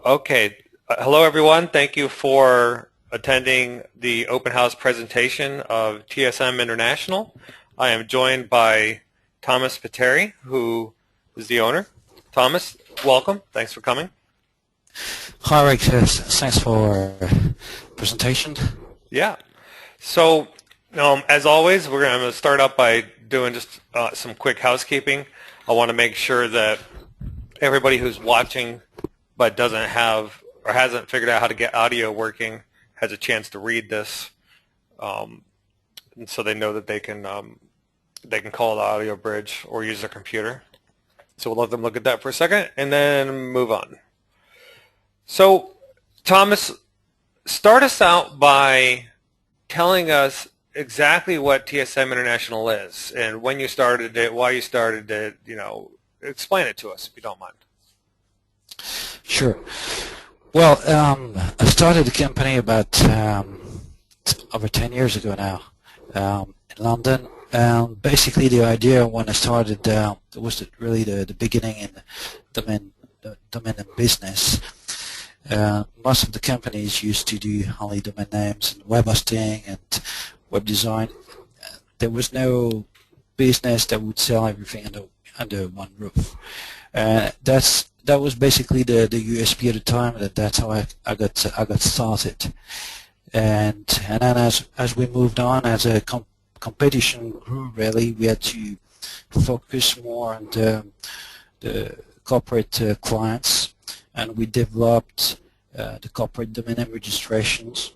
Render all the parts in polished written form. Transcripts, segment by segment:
Okay. Hello, everyone. Thank you for attending the open house presentation of TSM International. I am joined by Thomas Pateri, who is the owner. Thomas, welcome. Thanks for coming. Hi, Rick. Thanks for presentation. Yeah. So, as always, we're going to start out by doing just some quick housekeeping. I want to make sure that everybody who's watching but doesn't have or hasn't figured out how to get audio working has a chance to read this, and so they know that they can call the audio bridge or use their computer. So we'll let them look at that for a second and then move on. So, Thomas, start us out by telling us exactly what TSM International is and when you started it, why you started it. Explain it to us if you don't mind. Sure. Well, I started the company about over 10 years ago now in London. Basically, the idea when I started was really the beginning in the domain and business. Most of the companies used to do only domain names and web hosting and web design. There was no business that would sell everything under one roof. That was basically the USP at the time. That's how I got started. And then as we moved on, as a competition grew, really, we had to focus more on the corporate clients, and we developed the corporate domain name registrations.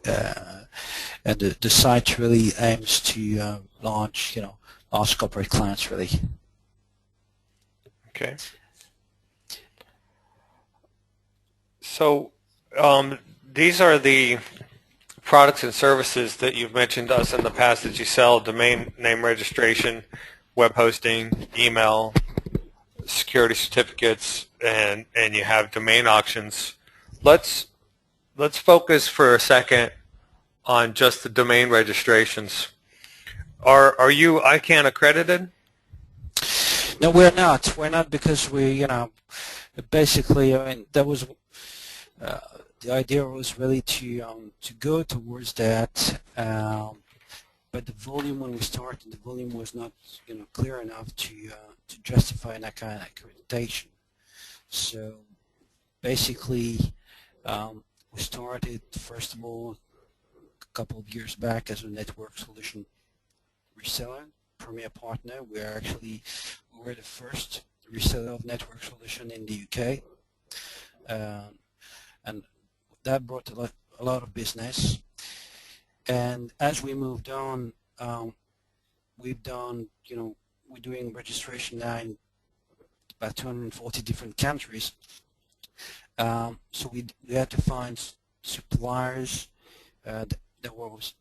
And the site really aims to launch, large corporate clients, really. Okay. So these are the products and services that you've mentioned to us in the past that you sell: domain name registration, web hosting, email, security certificates, and you have domain auctions. Let's focus for a second on just the domain registrations. Are you ICANN accredited? No, we're not. We're not because we, basically, I mean, that was the idea was really to go towards that, but the volume when we started, the volume was not, clear enough to justify an ICANN accreditation. So basically, we started first of all a couple of years back as a network solution reseller, premier partner. We were the first reseller of network solution in the UK, and that brought a lot of business. And as we moved on, we've done, we're doing registration now in about 240 different countries. So we had to find suppliers that was,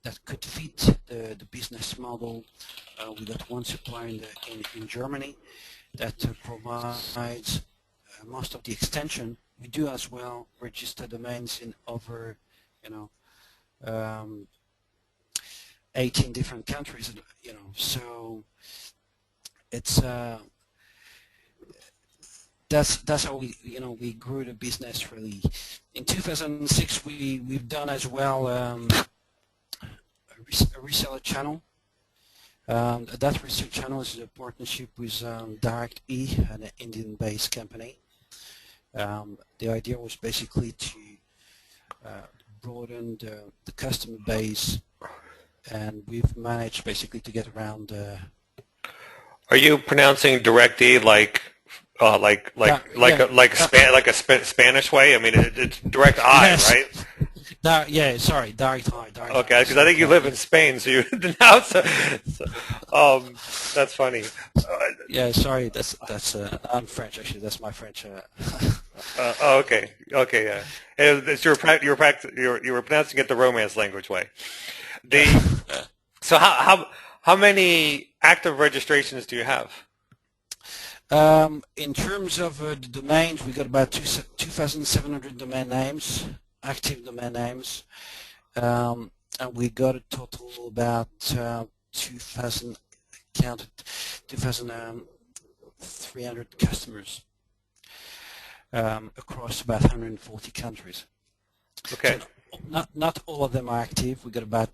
that could fit the business model. We got one supplier in Germany that provides most of the extension. We do as well register domains in over, 18 different countries. So it's that's how we grew the business really. In 2006, we've done as well a reseller channel. That reseller channel is a partnership with Direct E, an Indian-based company. The idea was basically to broaden the customer base, and we've managed basically to get around. Are you pronouncing Direct E like a Spanish way? I mean, it's Direct I, Yes. right? Sorry, Direct I. Okay, because I think you live in Spain, so you now. That's funny. Yeah, sorry, that's I'm French actually. That's my French. Okay, yeah. It's you were pronouncing it the Romance language way. So how many active registrations do you have? In terms of the domains, we got about 2,700 domain names, active domain names, and we got a total about 2,300 customers. across about 140 countries. Okay. So not all of them are active. We got about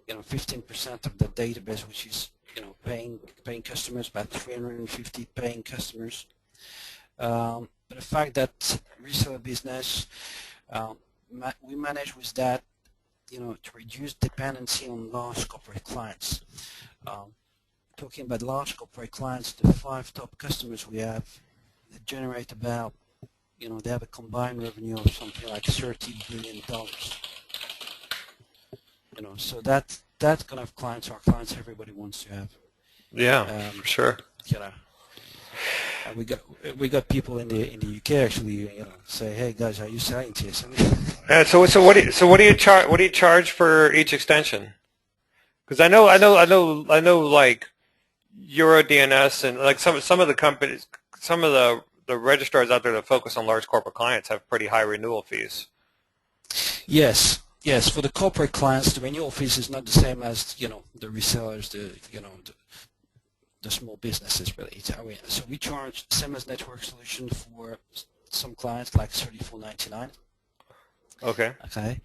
15% of the database, which is paying customers, about 350 paying customers. But the fact that reseller business, we manage with that, to reduce dependency on large corporate clients. Talking about large corporate clients, the 5 top customers we have, they generate about, they have a combined revenue of something like $30 billion. So that kind of clients are clients everybody wants to have. Yeah, for sure. We got people in the UK actually, say, hey guys, are you selling TSM? So what do you charge for each extension? Because I know like EuroDNS and like some of the companies, some of the registrars out there that focus on large corporate clients have pretty high renewal fees. Yes. For the corporate clients, the renewal fees is not the same as the resellers, the small businesses really. So we charge same as network solution for some clients like $34.99. Okay. Okay.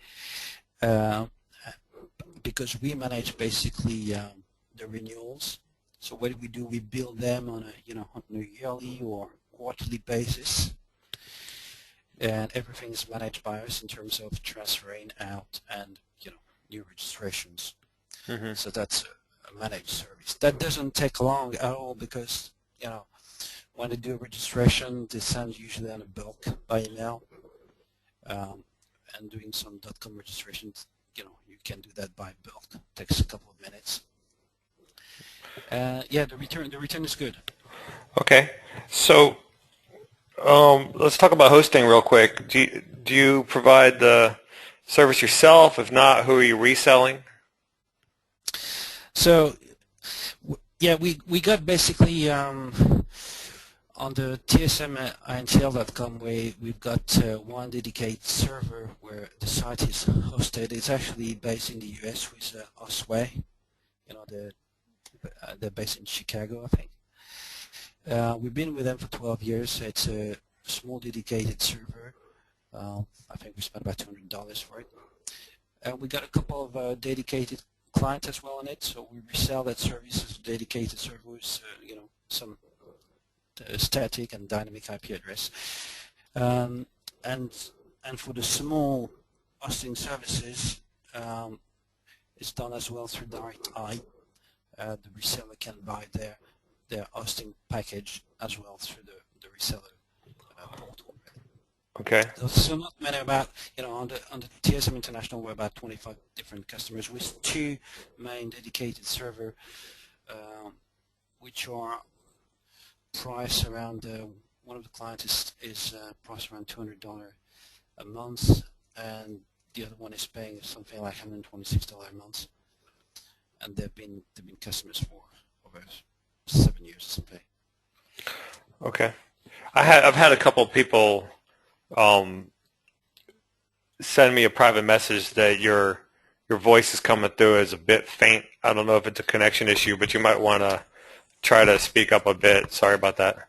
Because we manage basically the renewals. So what do? We bill them on a yearly or quarterly basis, and everything is managed by us in terms of transferring out and new registrations. Mm-hmm. So that's a managed service. That doesn't take long at all because when they do a registration, they send usually on a bulk by email, and doing some .com registrations, you can do that by bulk. It takes a couple of minutes. Yeah, the return is good. Okay. So let's talk about hosting real quick. Do you provide the service yourself? If not, who are you reselling? So yeah, we got basically on the tsmintl.com we've got one dedicated server where the site is hosted. It's actually based in the US with Osway. They're based in Chicago, I think. We've been with them for 12 years. It's a small dedicated server. I think we spent about $200 for it. And we got a couple of dedicated clients as well on it, so we resell that service as a dedicated server with some static and dynamic IP address. And for the small hosting services, it's done as well through DirectI. The reseller can buy their hosting package as well through the reseller portal. Okay. So not many about, on the TSM International we're about 25 different customers with 2 main dedicated server, which are priced around, one of the clients is priced around $200 a month, and the other one is paying something like $126 a month. And they've been customers for over 7 years or something. Okay. I've had a couple of people send me a private message that your voice is coming through as a bit faint. I don't know if it's a connection issue, but you might want to try to speak up a bit. Sorry about that.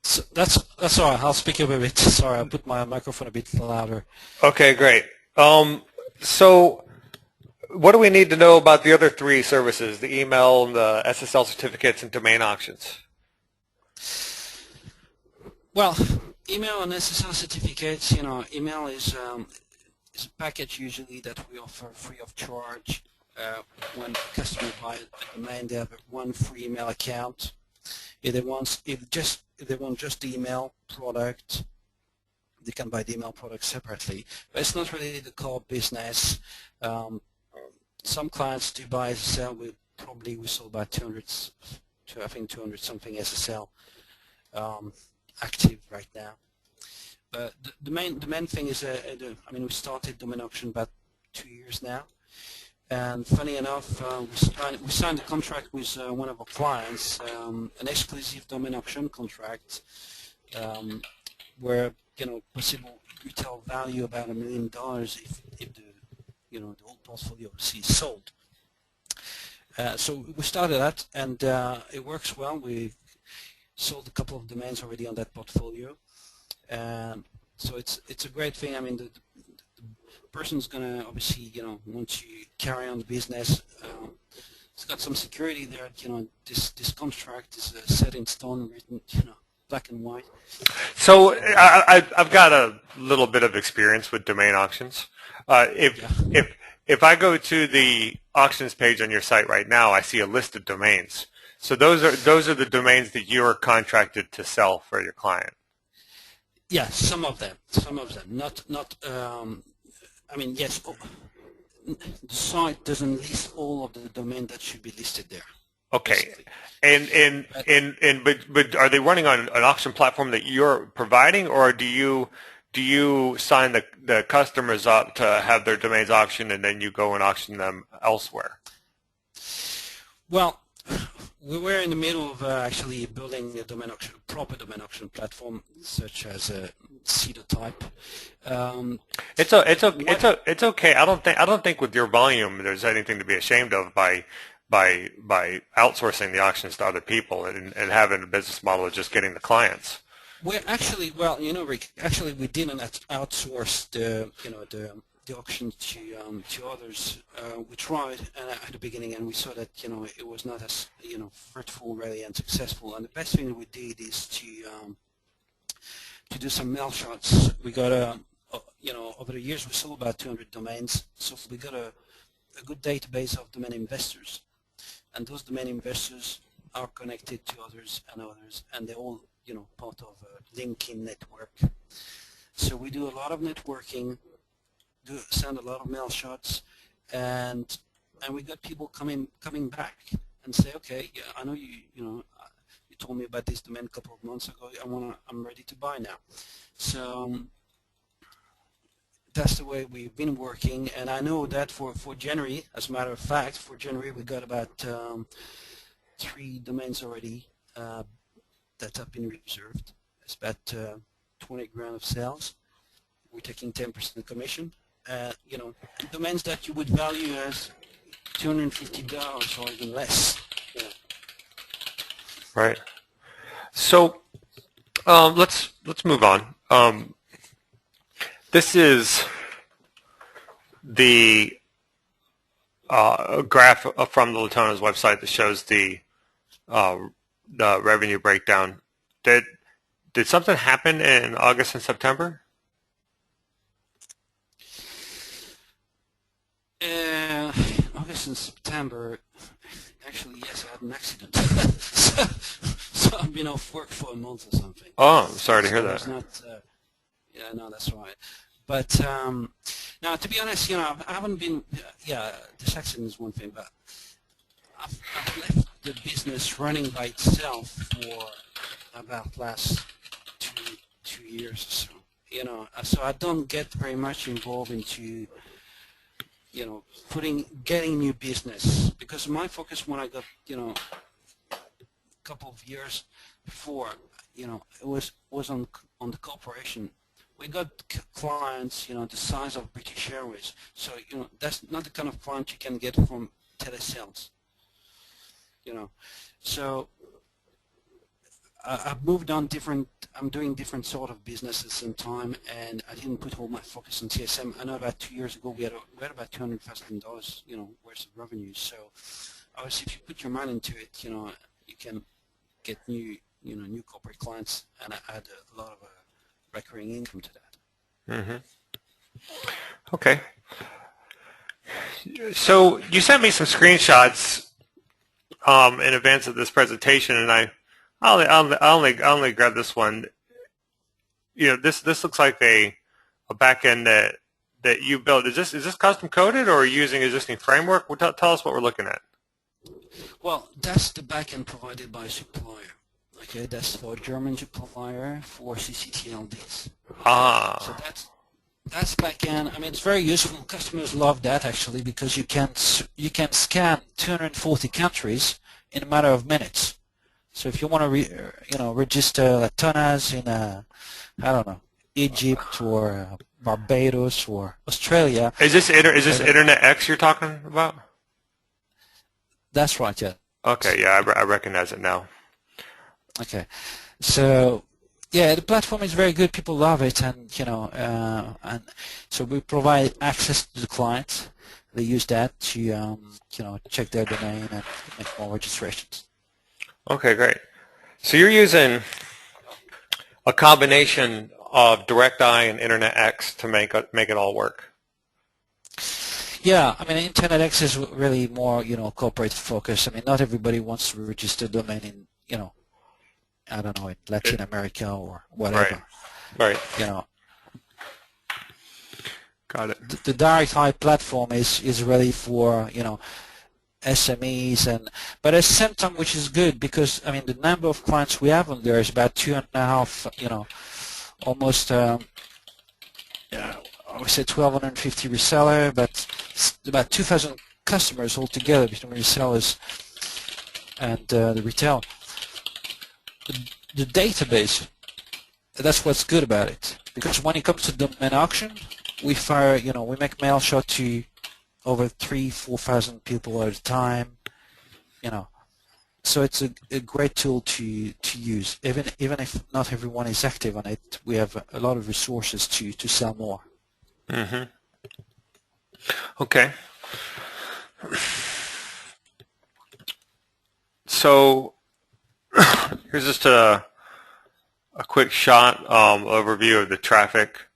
So that's all right. I'll speak up a bit. Sorry, I'll put my microphone a bit louder. Okay, great. So what do we need to know about the other 3 services, the email, the SSL certificates, and domain auctions? Well, email and SSL certificates, email is a package usually that we offer free of charge. When customers buy a domain, they have one free email account. If they want just the email product, they can buy the email product separately. But it's not really the core business. Some clients do buy SSL. We sold about 200 something SSL active right now. But the main thing is, we started domain auction about 2 years now, and funny enough, we signed a contract with one of our clients, an exclusive domain auction contract, where possible retail value about $1 million if the whole portfolio is sold. So we started that, and it works well. We sold a couple of domains already on that portfolio, So it's a great thing. I mean, the person's gonna obviously want to carry on the business. It's got some security there. This contract is set in stone, written black and white. So I've got a little bit of experience with domain auctions. If Yeah. if I go to the auctions page on your site right now, I see a list of domains. So those are the domains that you are contracted to sell for your client. Yeah, some of them, not. I mean, yes, the site doesn't list all of the domain that should be listed there. Okay, Basically. but are they running on an auction platform that you're providing, or do you sign the customers up to have their domains auctioned and then you go and auction them elsewhere? Well, we were in the middle of actually building a proper domain auction platform, such as a Cedar type. It's okay. I don't think with your volume there's anything to be ashamed of by outsourcing the auctions to other people and having a business model of just getting the clients. We're actually, well, Rick, actually we didn't outsource the auction to others. We tried at the beginning, and we saw that it was not as fruitful really and successful. And the best thing that we did is to do some mail shots. We got over the years we sold about 200 domains, so we got a good database of domain investors, and those domain investors are connected to others, and they're all part of a LinkedIn network. So we do a lot of networking, send a lot of mail shots, and we got people coming back and say, okay, yeah, I know you told me about this domain a couple of months ago. I'm ready to buy now. So that's the way we've been working, and I know that for January, as a matter of fact, for January we got about 3 domains already that have been reserved. It's about 20 grand of sales. We're taking 10% commission. Domains that you would value as $250 or even less. Right. So let's move on. This is the graph from the Latona's website that shows the revenue breakdown. Did something happen in August and September? August and September, actually, yes, I had an accident. so I've been off work for a month or something. Oh, I'm sorry to hear that. It's not, yeah, no, that's right. But now, to be honest, I haven't been. This accident is one thing, but I've left the business running by itself for about last two years or so. So I don't get very much involved into getting new business, because my focus when I got a couple of years before, it was on the corporation. We got clients, the size of British Airways. So that's not the kind of client you can get from telesales. So I've moved on I'm doing different sort of business at the same time, and I didn't put all my focus on TSM. I know about 2 years ago we had about $200,000, worth of revenue. So obviously, if you put your mind into it, you can get new corporate clients, and I add a lot of recurring income to that. Mm-hmm. Okay. So you sent me some screenshots in advance of this presentation, and I only grabbed this one. This looks like a back end that you built. Is this custom coded, or are you using existing framework? Well, tell us what we're looking at. Well, that's the back end provided by a supplier. Okay, that's for a German supplier for CCTLDs. Ah. So that's back end. I mean, it's very useful. Customers love that actually, because you can scan 240 countries in a matter of minutes. So if you want to register Latonas in I don't know, Egypt or Barbados or Australia. Is this Internet X you're talking about? That's right, yeah. Okay, yeah, I recognize it now. Okay, so Yeah, the platform is very good. People love it, and and so we provide access to the clients. They use that to check their domain and make more registrations. Okay, great. So you're using a combination of DirectEye and Internet X to make it all work. Yeah, I mean, Internet X is really more corporate focused. I mean, not everybody wants to register domain in I don't know, in Latin America or Right, whatever. right. You know, Got it. the DirectEye platform is really for SMEs, but at the same time, which is good because I mean the number of clients we have on there is about 2.5, almost I would say 1,250 reseller, but it's about 2,000 customers altogether between resellers and the retail. The database, that's what's good about it, because when it comes to domain auction, we make mail shot to over 3,000-4,000 people at a time, so it's a great tool to use. Even if not everyone is active on it, we have a lot of resources to sell more. Mm-hmm. Okay. So here's just a quick shot overview of the traffic.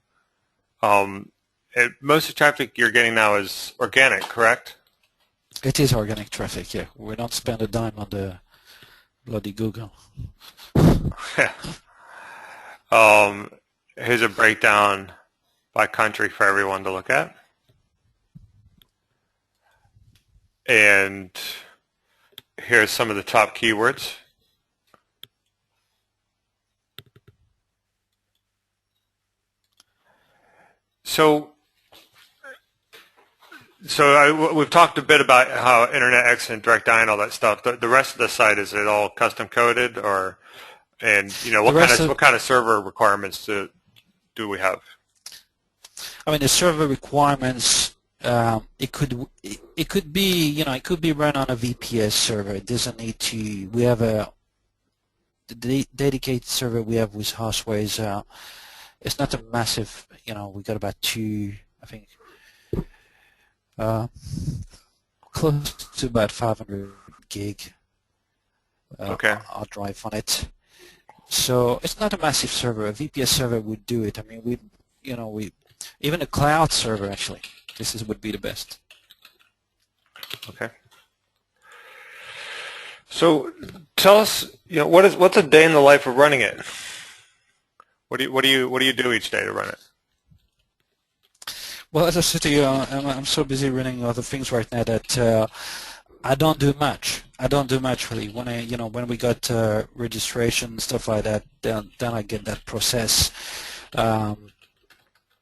Most of the traffic you're getting now is organic, correct? It is organic traffic, yeah. We don't spend a dime on the bloody Google. Here's a breakdown by country for everyone to look at. And here's some of the top keywords. So we've talked a bit about how Internet X and DirectEye and all that stuff. The rest of the site, is it all custom coded, or what kind of server requirements do we have? I mean, the server requirements. It could be it could be run on a VPS server. It doesn't need to. We have the dedicated server we have with Houseway. It's not a massive. We got about I think. Close to about 500 gig hard drive on it. So it's not a massive server. A VPS server would do it. I mean, we even a cloud server actually. Would be the best. Okay. So tell us, what's a day in the life of running it? What do you do each day to run it? Well, as I said to you, I'm so busy running other things right now that I don't do much. I don't do much really. When we got registration stuff like that, then I get that process.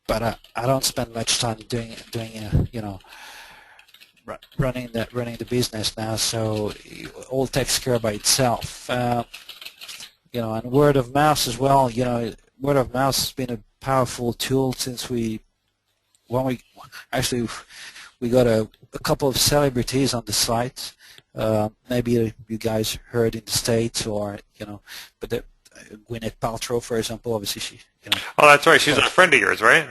But I don't spend much time doing running the business now. So it all takes care by itself. And word of mouth as well. Word of mouth has been a powerful tool since we got a couple of celebrities on the site. Maybe you guys heard in the States, or but Gwyneth Paltrow, for example, obviously she. Oh, that's right. She's a friend of yours, right?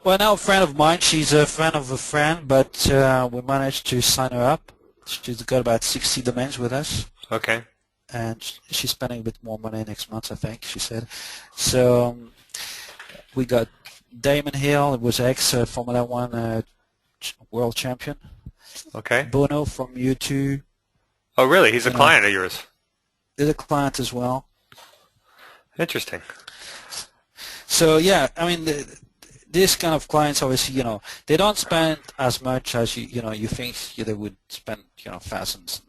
Well, now a friend of mine. She's a friend of a friend, but we managed to sign her up. She's got about 60 domains with us. Okay. And she's spending a bit more money next month, I think, she said. So we got Damon Hill, it was ex-Formula One world champion. Okay. Bono from U2. Oh, really? He's a client of yours? He's a client as well. Interesting. So, yeah, I mean, this kind of clients, obviously, they don't spend as much as you think they would spend, thousands.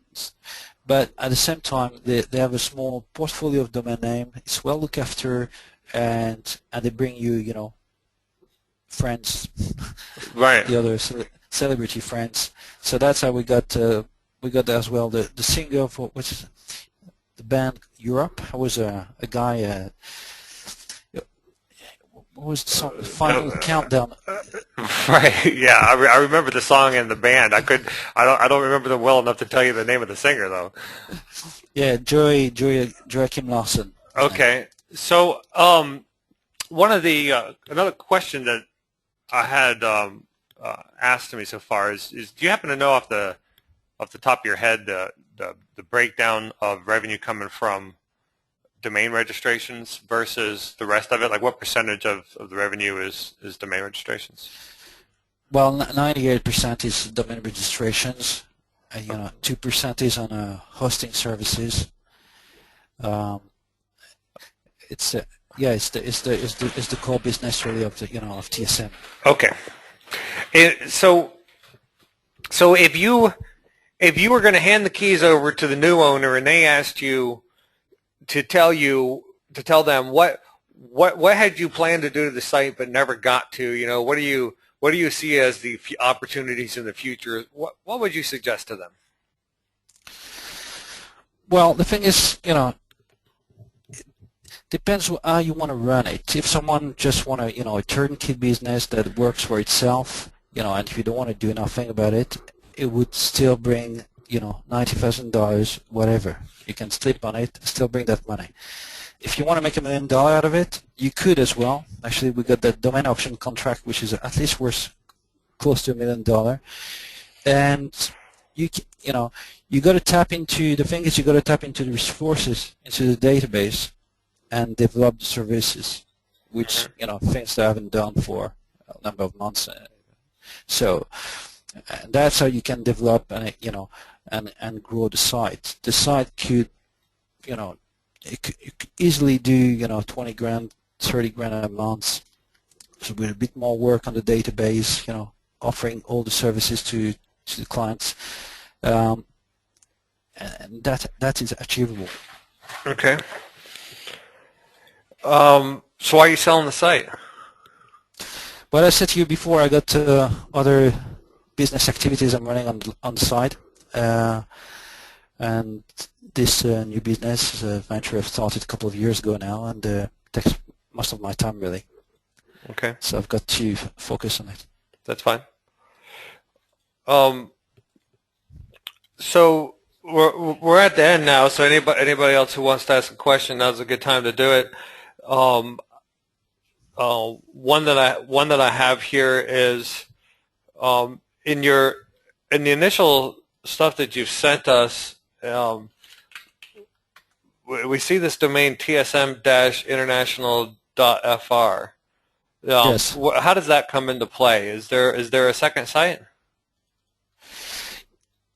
But at the same time, they have a small portfolio of domain name. It's well looked after, and they bring you, friends, right? The other celebrity friends. So that's how we got as well the singer for which is the band Europe. I was a guy. What was the song? The Final Countdown. Right. Yeah, I remember the song and the band. I don't remember them well enough to tell you the name of the singer though. Yeah, Joachim Larsen. Okay. So one of the another question that I had asked to me so far is do you happen to know off the top of your head the breakdown of revenue coming from domain registrations versus the rest of it? Like what percentage of the revenue is domain registrations? Well, 98% is domain registrations. 2% is on hosting services. Um, it's yeah, it's the core business really of the of TSM. Okay. So if you were going to hand the keys over to the new owner and they asked you to tell them what had you planned to do to the site but never got to, what do you see as the opportunities in the future? What would you suggest to them? Well, the thing is, depends how you want to run it. If someone just want to, a turnkey business that works for itself, and if you don't want to do nothing about it, it would still bring, $90,000, whatever. You can sleep on it, still bring that money. If you want to make $1 million out of it, you could as well. Actually, we got the domain option contract, which is at least worth close to $1 million. And you got to tap into the thing is you got to tap into the resources, into the database, and develop the services, which things that I haven't done for a number of months. So that's how you can develop and grow the site. The site could it could easily do 20 grand, 30 grand a month. So with a bit more work on the database, offering all the services to the clients, and that is achievable. Okay. So why are you selling the site? Well, I said to you before, I got other business activities I'm running on the side, and this new business venture I've started a couple of years ago now, and takes most of my time really. Okay. So I've got to focus on it. That's fine. So we're at the end now. So anybody else who wants to ask a question, now's a good time to do it. One that I have here is in the initial stuff that you've sent us. We see this domain tsm-international.fr. Yes. How does that come into play? Is there a second site?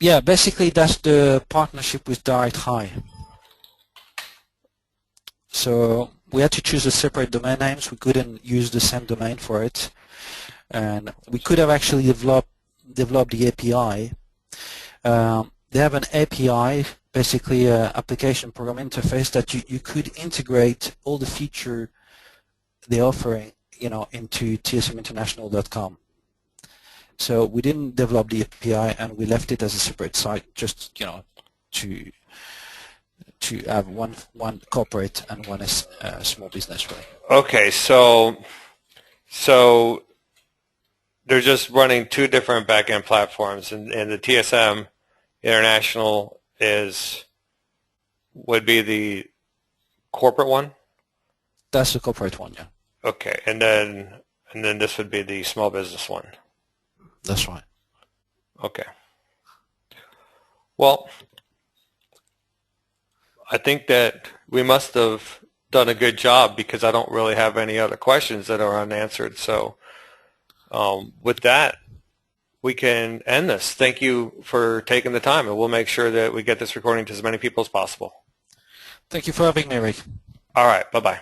Yeah, basically that's the partnership with Direct High. So we had to choose a separate domain names. We couldn't use the same domain for it, and we could have actually developed the API. They have an API, basically an application program interface that you could integrate all the feature they're offering, into tsminternational.com. So we didn't develop the API, and we left it as a separate site, just to have one corporate and one small business really. Okay, so they're just running two different backend platforms, and the TSM International would be the corporate one. That's the corporate one, yeah. Okay, and then this would be the small business one. That's right. Okay. Well, I think that we must have done a good job because I don't really have any other questions that are unanswered. So with that, we can end this. Thank you for taking the time, and we'll make sure that we get this recording to as many people as possible. Thank you for having me, Rick. All right. Bye-bye.